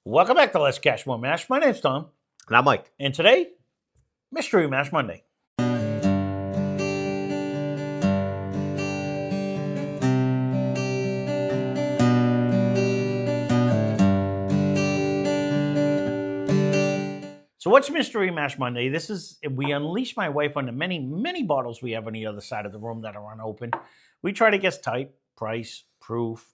Welcome back to Lesscashmoremash. My name's Tom, And I'm Mike. and today, Mystery Mash Monday. So what's Mystery Mash Monday? This is, we unleash my wife on the many bottles we have on the other side of the room that are unopened. We try to guess type, price, proof,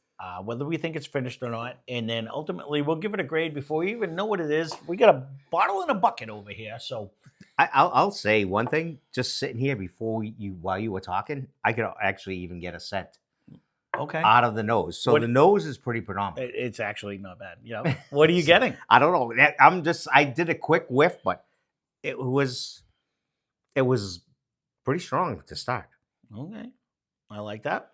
whether we think it's finished or not, and then ultimately we'll give it a grade before we even know what it is. We got a bottle and a bucket over here, so I'll say one thing. Just sitting here while you were talking, I could actually even get a scent okay. out of the nose. So the nose is pretty predominant. It's actually not bad. Yeah. What are you getting? I don't know. I did a quick whiff, but it was pretty strong to start. Okay. I like that.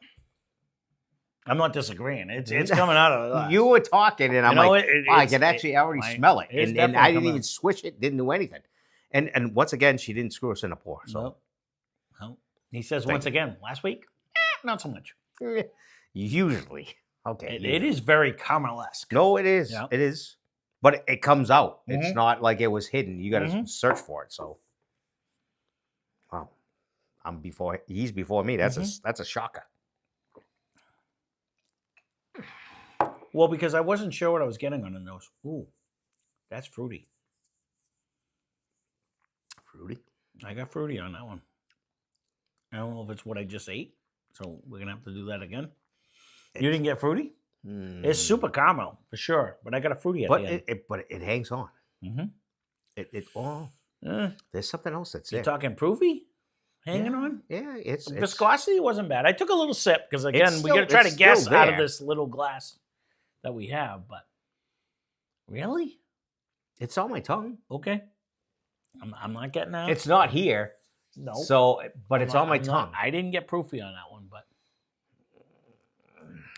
I'm not disagreeing. It's coming out of us. You were talking, and I'm like, I can actually already smell it. it's And definitely I didn't coming even out. swish it, didn't do anything. And once again, she didn't screw us in a pour. So Nope. Nope. He says Thank once you. again, last week, not so much. usually. Okay. It is very caramel-esque. No, it is. Yeah. It is. But it comes out. It's Mhm. not like it was hidden. You got to Mhm. search for it. So, wow, he's before me. That's a shocker. Well, because I wasn't sure what I was getting on the nose. Ooh, that's fruity. Fruity. I got fruity on that one. I don't know if it's what I just ate, so we're gonna have to do that again. You didn't get fruity? It's super caramel for sure, but I got a fruity at But the end. but it hangs on. Mm-hmm. There's something else that's You there. talking proofy? Hanging on? Yeah, it's Viscosity wasn't bad. I took a little sip because again, we got to it's try to guess still out of there. this little glass that we have. But really, It's on my tongue. okay, I'm not getting that. It's not here. No. So, but it's on my tongue. I didn't get proofy on that one, but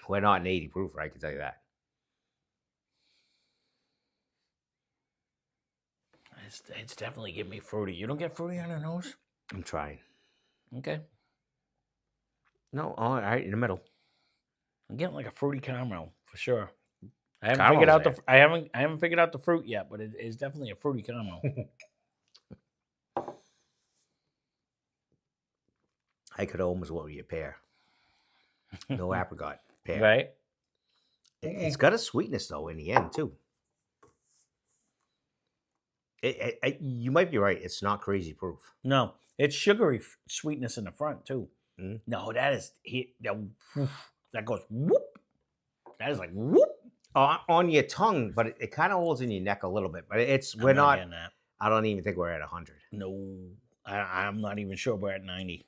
We're not an 80 proof, I can tell you that. it's definitely giving me fruity. You don't get fruity on the nose? I'm trying. Okay, No, all right, in the middle. I'm getting like a fruity caramel for sure. I haven't Caramel's figured out there. I haven't figured out the fruit yet, but it is definitely a fruity caramel. I could almost go with your pear. No apricot. Pear. Right? It's got a sweetness though in the end too. You might be right. It's not crazy proof. No, it's sugary sweetness in the front too. Mm. No, that is that goes whoop. That is like whoop. On your tongue, but it kind of holds in your neck a little bit. But we're I'm not. getting that. I don't even think we're at 100. No, I'm not even sure we're at 90.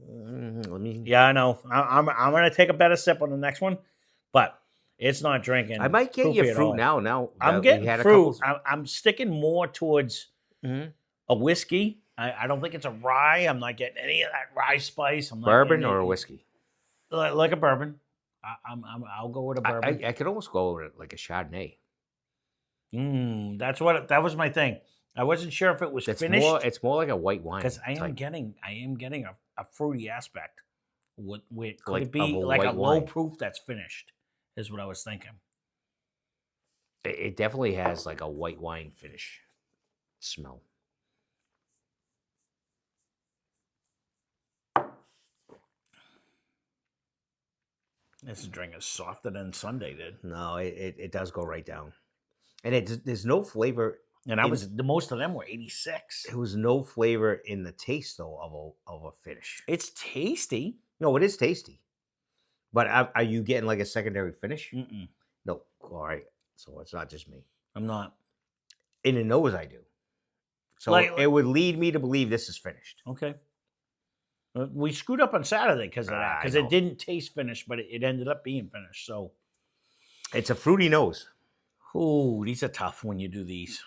Let me. Yeah, I know. I'm gonna take a better sip on the next one, but it's not drinking. I might get proofy your at fruit all. now. Now I'm that we getting had a fruit. couple- I'm sticking more towards Mhm. a whiskey. I don't think it's a rye. I'm not getting any of that rye spice. I'm not Bourbon getting or a any- whiskey. like a bourbon. I'll go with a bourbon. I could almost go with it like a Chardonnay. That was my thing. I wasn't sure if it was finished. It's more like a white wine. Because I am getting a fruity aspect. Could it be of a like a white low wine. proof that's finished? Is what I was thinking. It definitely has like a white wine finish smell. This drink is softer than Sunday did, No, it does go right down, and there's no flavor. and the most of them were 86. There was no flavor in the taste though of a finish. It's tasty. No, it is tasty, but are you getting like a secondary finish? Mm-mm. No. All right, so it's not just me. I'm not. In the nose, I do. So it would lead me to believe this is finished. Okay. We screwed up on Saturday because of that. I Because know. it didn't taste finished, but it ended up being finished. So, It's a fruity nose. ooh, these are tough when you do these.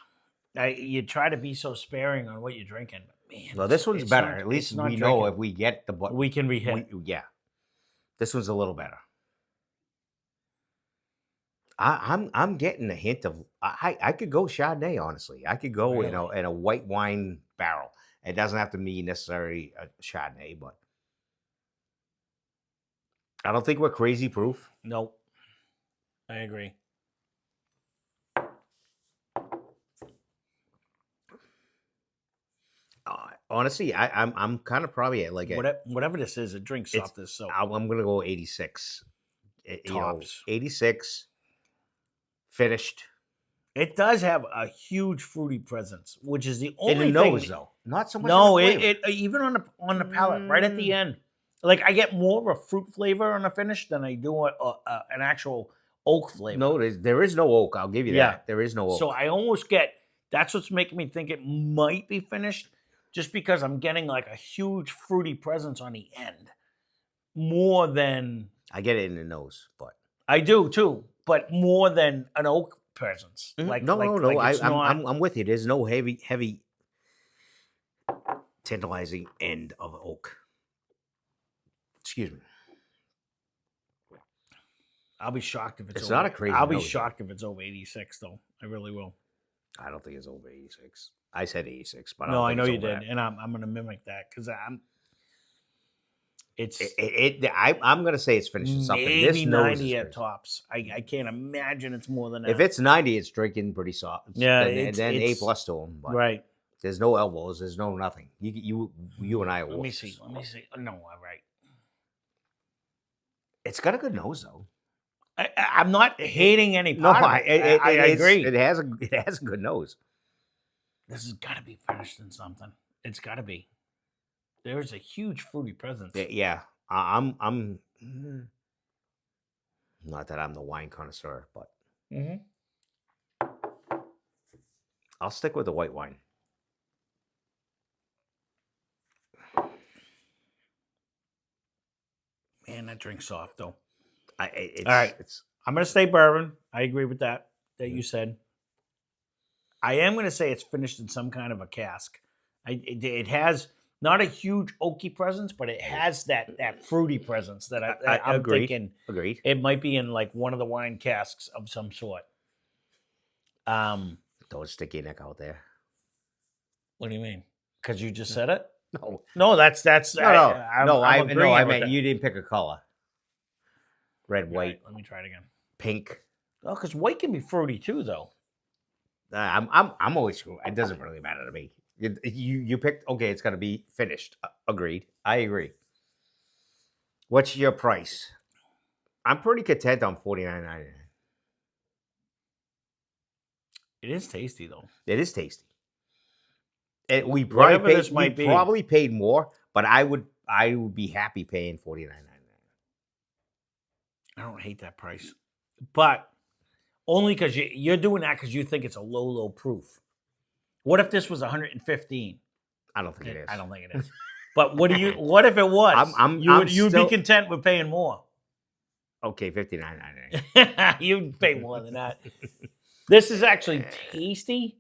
You try to be so sparing on what you're drinking, but man. Well, this one's it's better. not- At least it's not we know drinking. if we get the We can re-hit. yeah, this one's a little better. I'm getting a hint of I could go Chardonnay. Honestly, I could go in a white wine barrel. It doesn't have to be necessarily a Chardonnay, but I don't think we're crazy proof. Nope. I agree. Honestly, I'm kind of probably at like Whatever this is, it drinks it's off this. So I'm gonna go 86. You know, tops. 86 finished It does have a huge fruity presence, which is the in the only nose thing. though, not so much No, in the flavor. it even on the palate, right at the end. Like I get more of a fruit flavor on the finish than I do an actual oak flavor. No, there is no oak. I'll give you Yeah. that. There is no oak. So I almost get that's what's making me think it might be finished, just because I'm getting like a huge fruity presence on the end, more than I get it in the nose, but I do too, but more than an oak presence. Like no. like it's not. I'm with you. There's no heavy tantalizing end of oak. Excuse me. I'll be shocked if It's over, not a crazy I'll be nose, shocked if it's over 86, though. I really will. I don't think it's over 86. I said 86, but No, I don't know think you it's over did, that. and I'm gonna mimic that because it's I'm gonna say it's finished in something. This maybe nose 90 is at crazy. tops. I can't imagine it's more than that. If it's 90, it's drinking pretty soft. Yeah, then A it's plus to them. But right. there's no elbows. There's no nothing. You and I are Let me wolves. see. Let me see. No, all right. It's got a good nose though. I'm not hating any No, part of it. I agree. It has a good nose. This has got to be finished in something. It's got to be. There's a huge fruity presence. Yeah, I'm not that I'm the wine connoisseur, but I'll stick with the white wine. Man, that drink's soft though. All right. I'm gonna say bourbon. I agree with that you said. I am gonna say it's finished in some kind of a cask. It has not a huge oaky presence, but it has that fruity presence that I'm agreed. thinking. Agreed. It might be in like one of the wine casks of some sort. Don't stick your neck out there. What do you mean? Because you just said it? No, that's I agreeing with meant that. you didn't pick a color. Red, white, Right, let me try it again. pink. Oh, because white can be fruity too, though. I'm always screwed. It doesn't really matter to me. You picked. Okay, it's got to be finished. Agreed. I agree. What's your price? I'm pretty content on $49.99. It is tasty though. It is tasty. We Whatever probably this paid, might we be. probably paid more, but I would be happy paying $49.99. I don't hate that price, but only because you're doing that because you think it's a low proof. What if this was 115? I don't think it is. I don't think it is. But what if it was? You'd be content with paying more. Okay, $59.99. You'd pay more than that. This is actually tasty.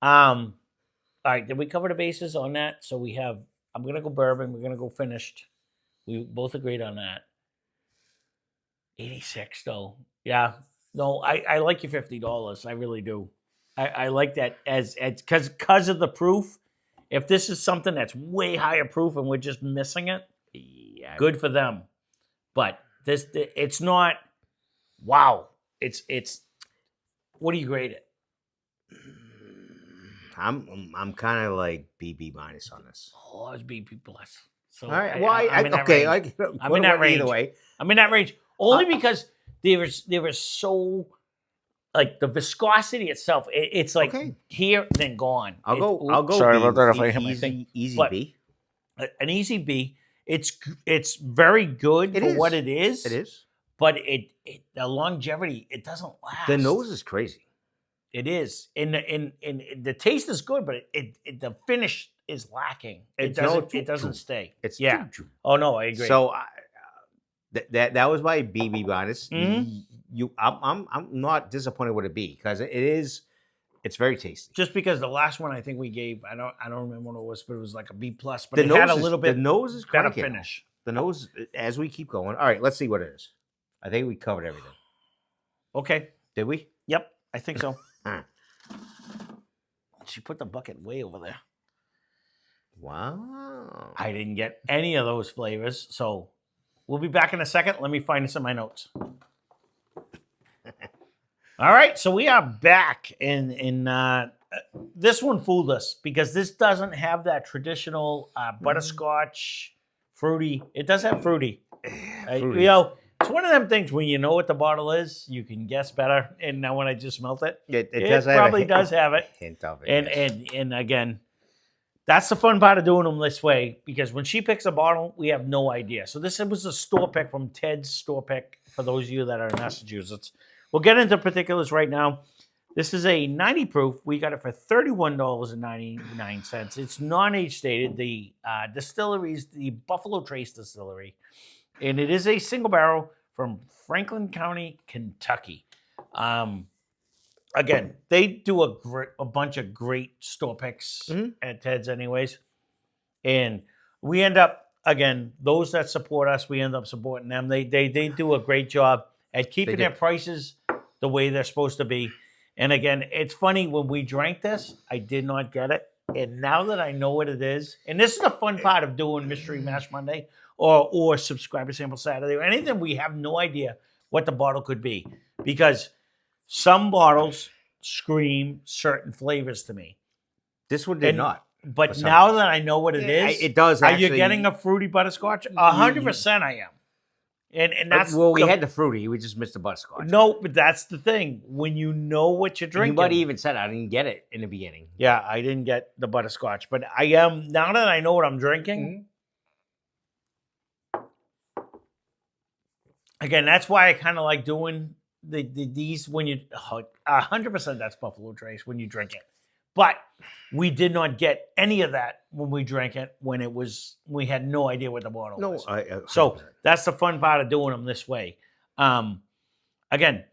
All right, did we cover the bases on that? So we have. I'm gonna go bourbon. We're gonna go finished. We both agreed on that. 86 though. Yeah. No, I like your $50. I really do. I like that as because of the proof. If this is something that's way higher proof and we're just missing it, Yeah, good for them. But it's not. Wow. It's. What do you grade it? I'm kind of like BB minus on this. Oh, it's BB plus. So All right. Well, I'm in that okay. range. I'm in that range. Either way, I'm in that range only because there was so like the viscosity itself. It's like here then gone. I'll go. Sorry B. about that. If I hit my thing. Easy But B. An easy B. It's very good for what it is. It is. But the longevity, it doesn't last. The nose is crazy. It is. In the taste is good, but the finish is lacking. It doesn't stay. It's Oh no, I agree. So that was my BB minus. Mm-hmm. I'm not disappointed with a B because it's very tasty. Just because the last one I think we gave, I don't remember what it was, but it was like a B plus. But it had a little bit. The nose is better cranking. finish. The nose, as we keep going. All right, let's see what it is. I think we covered everything. Okay. Did we? Yep, I think so. She put the bucket way over there. Wow. I didn't get any of those flavors, so we'll be back in a second. Let me find some of my notes. All right, so we are back, and this one fooled us because this doesn't have that traditional butterscotch fruity. It does have fruity. Fruity. You know, it's one of them things when you know what the bottle is, you can guess better. And now when I just smelt it, It it does have probably a does have it. hint of it. And yes. and again, that's the fun part of doing them this way because when she picks a bottle, we have no idea. So this was a store pick from Ted's store pick for those of you that are in Massachusetts. We'll get into particulars right now. This is a 90 proof. We got it for $31.99. It's non-age stated. The distillery is the Buffalo Trace Distillery, and it is a single barrel from Franklin County, Kentucky. Again, they do a bunch of great store picks at Ted's anyways. And we end up, again, those that support us, we end up supporting them. They do a great job at keeping their prices the way they're supposed to be. And again, it's funny, when we drank this, I did not get it. And now that I know what it is, and this is the fun part of doing Mystery Mash Monday or Subscriber Sample Saturday or anything, we have no idea what the bottle could be. Because some bottles scream certain flavors to me. This one did not. But now that I know what it is, it does. Are you getting a fruity butterscotch? 100% I am. And that's we had the fruity. We just missed the butterscotch. No, but that's the thing. When you know what you're drinking. Anybody even said I didn't get it in the beginning. Yeah, I didn't get the butterscotch, but I am now that I know what I'm drinking. Again, that's why I kind of like doing these when you 100% that's Buffalo Trace when you drink it. But we did not get any of that when we drank it, when we had no idea what the bottle was. So that's the fun part of doing them this way. Again,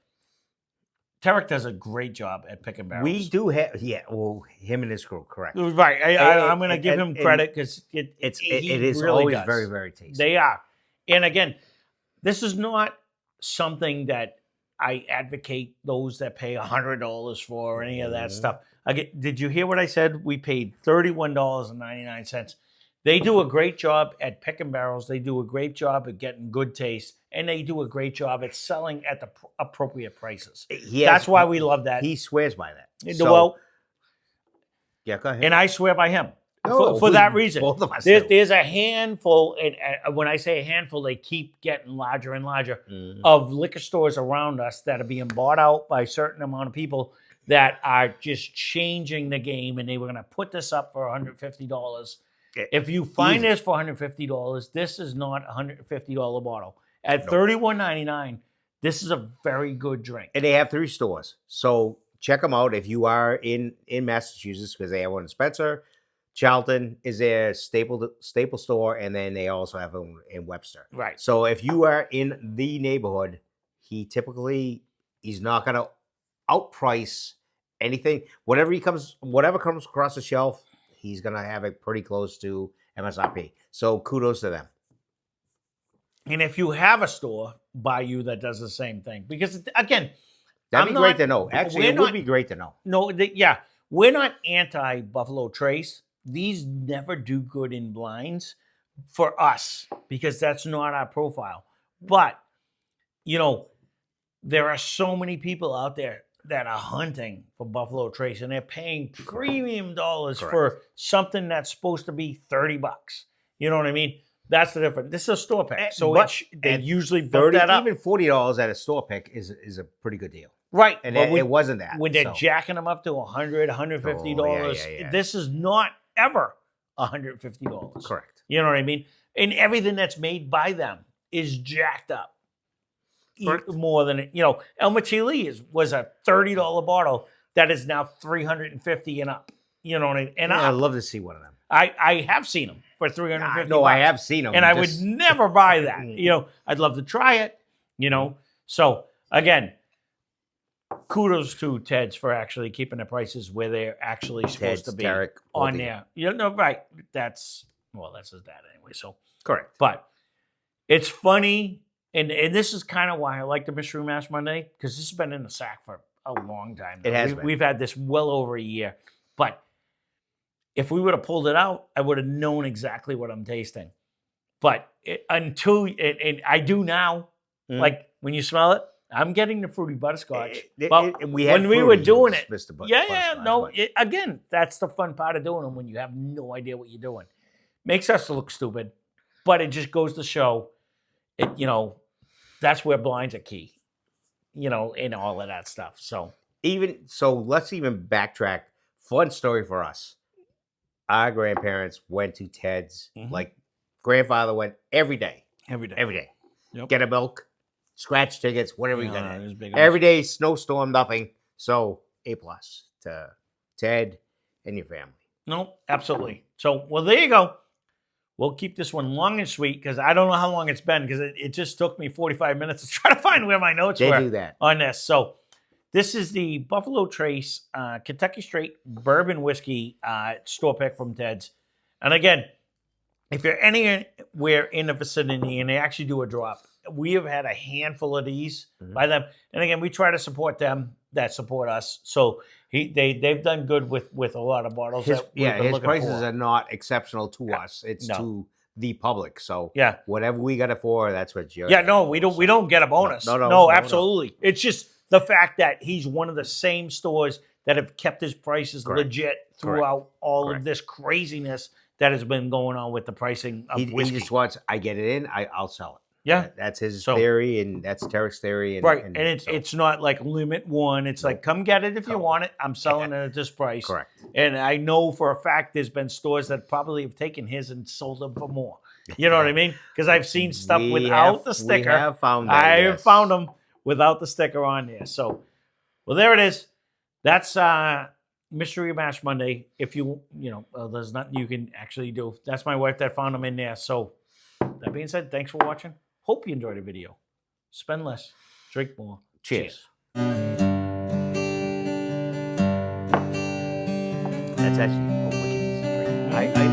Tarek does a great job at picking barrels. We do have, him and his crew, correct. Right. I'm going to give him credit because it is really always does. very, very tasty. They are. And again, this is not something that I advocate those that pay $100 for or any of that stuff. Again, did you hear what I said? We paid $31.99. They do a great job at picking barrels. They do a great job at getting good taste, and they do a great job at selling at the appropriate prices. That's why we love that. He swears by that. Well, yeah, go ahead. And I swear by him. For that reason. Both of us there's a handful, and when I say a handful, they keep getting larger and larger, of liquor stores around us that are being bought out by a certain amount of people that are just changing the game, and they were going to put this up for $150. If you find this for $150, this is not a $150 bottle. At $31.99, this is a very good drink. And they have 3 stores. So check them out if you are in Massachusetts, because they have one in Spencer. Charlton is their staple store, and then they also have them in Webster. Right. So if you are in the neighborhood, he's not going to outprice anything. Whatever comes across the shelf, he's going to have it pretty close to MSRP. So kudos to them. And if you have a store by you that does the same thing, because again, that'd be great to know. Actually, it would be great to know. No, we're not anti Buffalo Trace. These never do good in blinds for us because that's not our profile. But, there are so many people out there that are hunting for Buffalo Trace, and they're paying premium dollars for something that's supposed to be $30. You know what I mean? That's the difference. This is a store pick, so they usually build that up. Even $40 at a store pick is a pretty good deal. Right. And it wasn't that. When they're jacking them up to $100, $150, this is not ever $150. Correct. You know what I mean? And everything that's made by them is jacked up. More than El Machili was a $30 bottle that is now $350 and up. You know what I mean? And I'd love to see one of them. I have seen them for $350. No, I have seen them. And I would never buy that. I'd love to try it, So, again, kudos to Ted's for actually keeping the prices where they're actually supposed to be Tarek, on there. Right. That's his dad anyway. So correct. But it's funny, and this is kind of why I like the Mystery Mash Monday, because this has been in the sack for a long time now. It has been. We've had this well over a year. But if we would have pulled it out, I would have known exactly what I'm tasting. But and I do now, like when you smell it, I'm getting the fruity butterscotch. We when we were doing it, Mr. no. Again, that's the fun part of doing them when you have no idea what you're doing. Makes us look stupid, but it just goes to show, that's where blinds are key, and all of that stuff. So let's even backtrack. Fun story for us. Our grandparents went to Ted's. Like grandfather went every day. Every day. Yep. Get a milk, scratch tickets, whatever you got. Big Every day, snowstorm, nothing. So A+ to Ted and your family. No, absolutely. So, well, there you go. We'll keep this one long and sweet because I don't know how long it's been because it just took me 45 minutes to try to find where my notes were do that. on this. So this is the Buffalo Trace Kentucky Straight Bourbon Whiskey store pick from Ted's. And again, if you're anywhere in the vicinity and they actually do a drop, we have had a handful of these by them. And again, we try to support them that support us. So they've done good with a lot of bottles. His prices are not exceptional to us. It's to the public. So whatever we got it for, that's what you're. Yeah, no, we don't get a bonus. No, absolutely. No. It's just the fact that he's one of the same stores that have kept his prices legit throughout all of this craziness that has been going on with the pricing of whiskey. He just wants, I get it in, I'll sell it. Yeah. That's his theory, and that's Tarek's theory. And it's not like limit one. It's like, come get it if you want it. I'm selling it at this price. Correct. And I know for a fact there's been stores that probably have taken his and sold them for more. You know what I mean? Because I've seen stuff without the sticker. We have found that, I have found them without the sticker on there. So, well, there it is. That's Mystery Mash Monday. If there's nothing you can actually do. That's my wife that found them in there. So, that being said, thanks for watching. Hope you enjoyed the video. Spend less, drink more. Cheers. That's actually wicked easy.